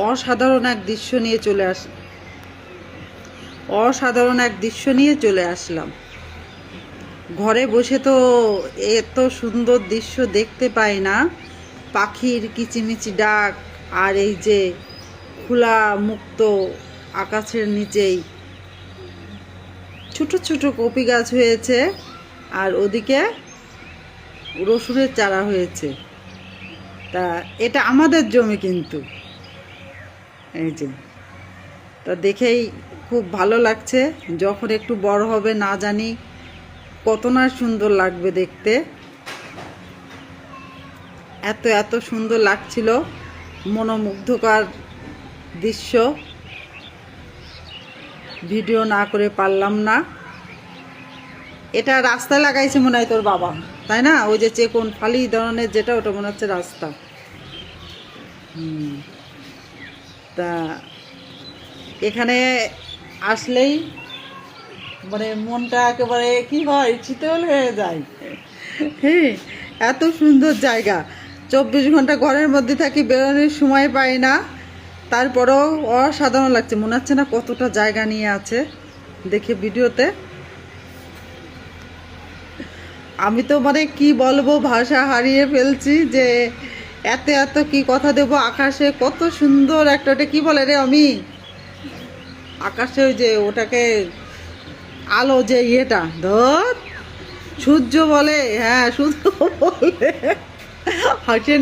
অসাধারণ এক দৃশ্য নিয়ে চলে আসলাম। ঘরে বসে তো এত সুন্দর দৃশ্য দেখতে পাই না। পাখির কিচিমিচি ডাক, আর এই যে খোলা মুক্ত আকাশের নিচেই ছোট ছোট কপি গাছ হয়েছে, আর ওদিকে রসুনের চারা হয়েছে। তা এটা আমাদের জমি কিন্তু, এই যে, তা দেখেই খুব ভালো লাগছে। যখন একটু বড় হবে না জানি কত না সুন্দর লাগবে দেখতে। এত এত সুন্দর লাগছিল, মনোমুগ্ধকর দৃশ্য। ভিডিও না করে পারলাম না। এটা রাস্তায় লাগাইছে মনে হয় তোর বাবা, তাই না? ওই যে চেকন ফালি ধরনের যেটা, ওটা মনে হচ্ছে রাস্তা। তা এখানে আসলেই মানে মনটা একেবারে কি হয়, শীতল হয়ে যায়। হ্যাঁ, এত সুন্দর জায়গা। 24 ঘন্টা ঘরের মধ্যে থাকি, বেরোনোর সময় পাই না, তারপরেও অসাধারণ লাগছে। মনে হচ্ছে না কতটা জায়গা নিয়ে আছে দেখে ভিডিওতে। আমি তো মানে কি বলবো, ভাষা হারিয়ে ফেলছি যে এত এত কি কথা দেব। আকাশে কত সুন্দর একটা, ওটা কি বলে রে আমি, আকাশে ওই যে ওটাকে আলো যে ইয়েটা ধর, সূর্য বলে, হ্যাঁ সূর্য বলে, হাসিয়ে